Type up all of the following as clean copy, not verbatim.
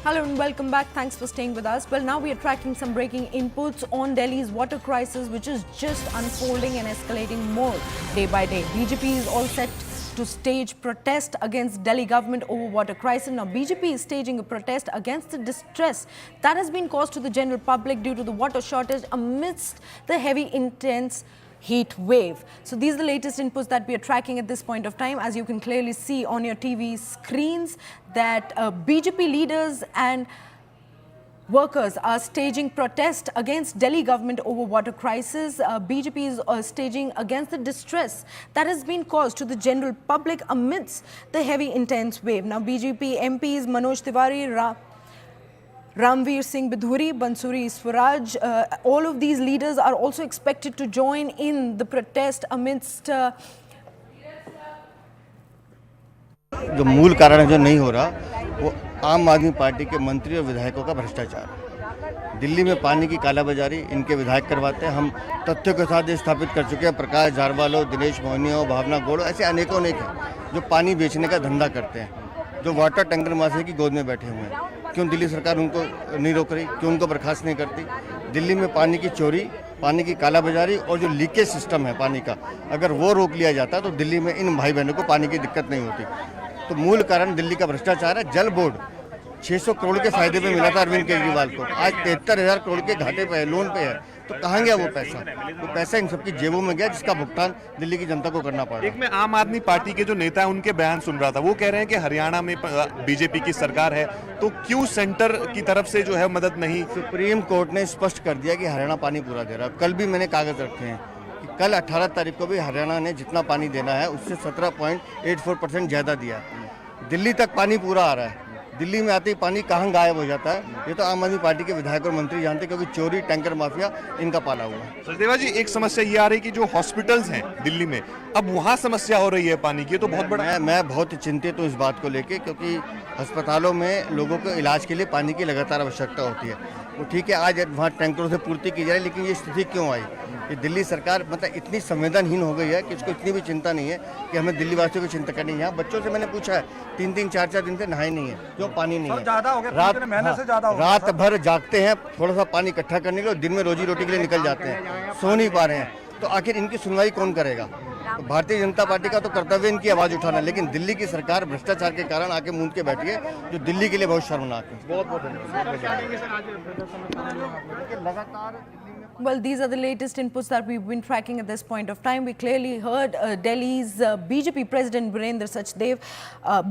Hello and welcome back. Thanks for staying with us. Well, now we are tracking some breaking inputs on Delhi's water crisis, which is just unfolding and escalating more day by day. BJP is all set to stage protest against Delhi government over water crisis. Now, BJP is staging a protest against the distress that has been caused to the general public due to the water shortage amidst the heavy, intense heat wave. So these are the latest inputs that we are tracking at this point of time. As you can clearly see on your TV screens that BJP leaders and workers are staging protest against Delhi government over water crisis. BJP is staging against the distress that has been caused to the general public amidst the heavy intense wave. Now BJP MPs Manoj Tiwari, Ramveer Singh Bidhuri, Bansuri Swaraj, all of these leaders are also expected to join in the protest amidst जो मूल कारण है जो नहीं हो रहा वो आम आदमी पार्टी के मंत्री और विधायकों का भ्रष्टाचार। दिल्ली में पानी की कालाबाजारी इनके विधायक करवाते हैं। हम तथ्यों के साथ ये स्थापित कर चुके हैं। प्रकाश जारवाल हो, दिनेश मोहनी हो, भावना गौड़ हो, ऐसे अनेकों अनेक हैं जो पानी बेचने का धंधा करते हैं, जो वाटर टैंकर माफिया की गोद में बैठे हुए हैं। क्यों दिल्ली सरकार उनको नहीं रोक रही? क्यों उनको बर्खास्त नहीं करती? दिल्ली में पानी की चोरी, पानी की कालाबाजारी और जो लीकेज सिस्टम है पानी का, अगर वो रोक लिया जाता तो दिल्ली में इन भाई बहनों को पानी की दिक्कत नहीं होती। तो मूल कारण दिल्ली का भ्रष्टाचार है। जल बोर्ड 600 करोड़ के फायदे में मिला था अरविंद केजरीवाल को, आज 73,000 करोड़ के घाटे पे है, लोन पे है। तो कहाँ गया वो पैसा? वो पैसा इन सबकी जेबों में गया जिसका भुगतान दिल्ली की जनता को करना पड़ा। एक मैं आम आदमी पार्टी के जो नेता है उनके बयान सुन रहा था, वो कह रहे हैं कि हरियाणा में बीजेपी की सरकार है तो क्यों सेंटर की तरफ से जो है मदद नहीं। सुप्रीम कोर्ट ने स्पष्ट कर दिया कि हरियाणा पानी पूरा दे रहा है। कल भी मैंने कागज रखे हैं कि कल 18 तारीख को भी हरियाणा ने जितना पानी देना है उससे 17.84% ज़्यादा दिया है। दिल्ली तक पानी पूरा आ रहा है। दिल्ली में आते ही पानी कहाँ गायब हो जाता है ये तो आम आदमी पार्टी के विधायक और मंत्री जानते, क्योंकि चोरी टैंकर माफिया इनका पाला हुआ है। सचदेवा जी, एक समस्या ये आ रही है कि जो हॉस्पिटल्स हैं दिल्ली में अब वहाँ समस्या हो रही है पानी की, तो बहुत बड़ा मैं बहुत चिंतित हूँ इस बात को लेके, क्योंकि अस्पतालों में लोगों को इलाज के लिए पानी की लगातार आवश्यकता होती है। वो ठीक है, आज वहाँ टैंकरों से पूर्ति की जाए, लेकिन ये स्थिति क्यों आई? कि दिल्ली सरकार मतलब इतनी संवेदनहीन हो गई है कि उसको इतनी भी चिंता नहीं है कि हमें दिल्ली वासियों की चिंता करनी है। यहाँ बच्चों से मैंने पूछा है, 3-3, 4-4 दिन से नहाए नहीं है, क्यों? पानी नहीं है। रात भर जागते हैं थोड़ा सा पानी इकट्ठा करने के लिए, दिन में रोजी रोटी के लिए निकल जाते हैं, सो नहीं पा रहे हैं। तो आखिर इनकी सुनवाई कौन करेगा? तो भारतीय जनता पार्टी का तो कर्तव्य इनकी आवाज उठाना, लेकिन दिल्ली की सरकार भ्रष्टाचार के कारण आके मूंद के बैठी है, जो दिल्ली के लिए बहुत शर्मनाक है। बहुत बहुत लगातार। Well, these are the latest inputs that we've been tracking at this point of time. We clearly heard Delhi's BJP President Virendra Sachdev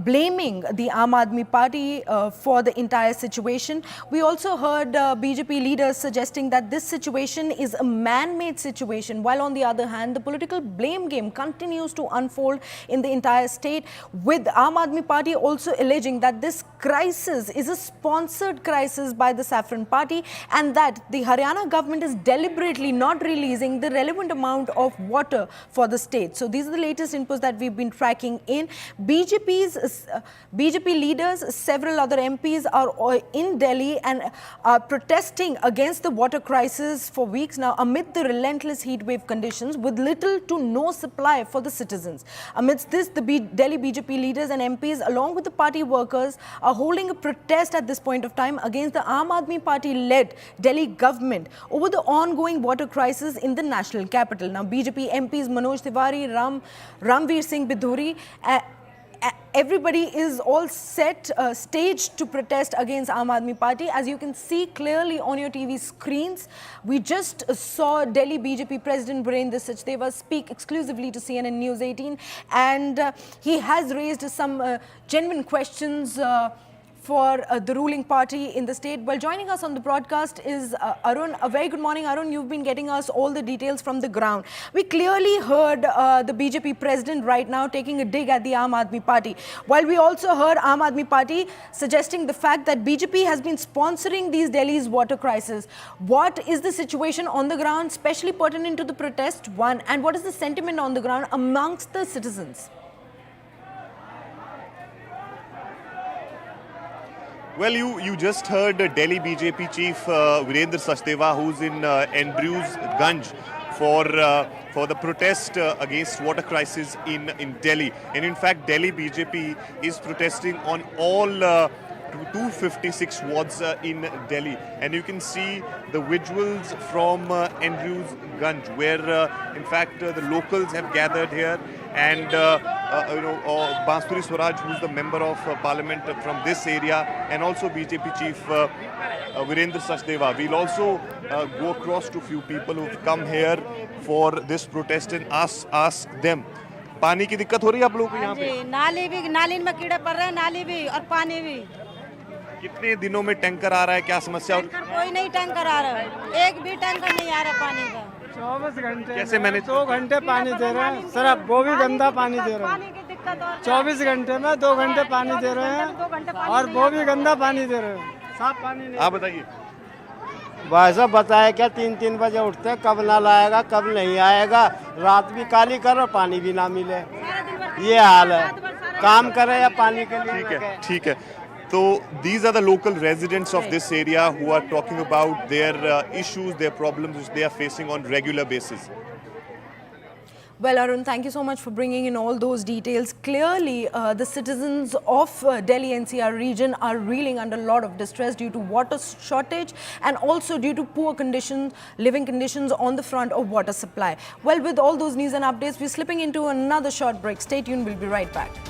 blaming the Aam Aadmi Party for the entire situation. We also heard BJP leaders suggesting that this situation is a man-made situation, while on the other hand, the political blame game continues to unfold in the entire state, with Aam Aadmi Party also alleging that this crisis is a sponsored crisis by the Saffron Party and that the Haryana government is deliberately not releasing the relevant amount of water for the state. So these are the latest inputs that we've been tracking in. BJP leaders, several other MPs are in Delhi and are protesting against the water crisis for weeks now amid the relentless heat wave conditions with little to no supply for the citizens. Amidst this, the Delhi BJP leaders and MPs along with the party workers are holding a protest at this point of time against the Aam Aadmi Party-led Delhi government over the ongoing water crisis in the national capital. Now, BJP MPs Manoj Tiwari, Ramveer Singh Bidhuri, everybody is all set, staged to protest against Aam Aadmi Party. As you can see clearly on your TV screens, we just saw Delhi BJP President Virendra Sachdeva speak exclusively to CNN News 18, and he has raised some genuine questions for the ruling party in the state. Well, joining us on the broadcast is Arun. A very good morning, Arun. You've been getting us all the details from the ground. We clearly heard the BJP president right now taking a dig at the Aam Aadmi Party, while we also heard Aam Aadmi Party suggesting the fact that BJP has been sponsoring these Delhi's water crisis. What is the situation on the ground, especially pertinent to the protest, one, and what is the sentiment on the ground amongst the citizens? Well, you just heard Delhi BJP chief Virendra Sachdeva, who's in Andrews Ganj for the protest against water crisis in Delhi. And in fact, Delhi BJP is protesting on all 256 wards in Delhi, and you can see the visuals from Andrews Ganj, where in fact the locals have gathered here, and Bansuri Swaraj, who's the member of parliament from this area, and also BJP chief Virendra Sachdeva. We'll also go across to few people who've come here for this protest and ask them. पानी की दिक्कत हो रही है आप लोगों को यहाँ पे? नाली में कीड़े पड़ रहे हैं, नाली भी और पानी भी। कितने दिनों में टैंकर आ रहा है, क्या समस्या? कोई नहीं टैंकर आ रहा है, एक भी टैंकर नहीं आ रहा पानी का। 24 घंटे कैसे मैंने 2 घंटे पानी दे रहे हैं सर, अब वो भी गंदा पानी दे रहे पानी हैं। की दिक्कत और 24 घंटे में 2 घंटे पानी दे रहे हैं और वो भी गंदा पानी दे रहे हैं, साफ पानी नहीं। आप बताइए। भाई साहब बताया क्या, 3-3 बजे उठते हैं, कब नल आएगा कब नहीं आएगा, रात भी काली करो पानी भी ना मिले, ये हाल है। काम करे या पानी के लिए। ठीक है, ठीक है। So these are the local residents of this area who are talking about their issues, their problems which they are facing on regular basis. Well, Arun, thank you so much for bringing in all those details. Clearly, the citizens of Delhi NCR region are reeling under a lot of distress due to water shortage and also due to poor conditions, living conditions on the front of water supply. Well, with all those news and updates, we're slipping into another short break. Stay tuned, we'll be right back.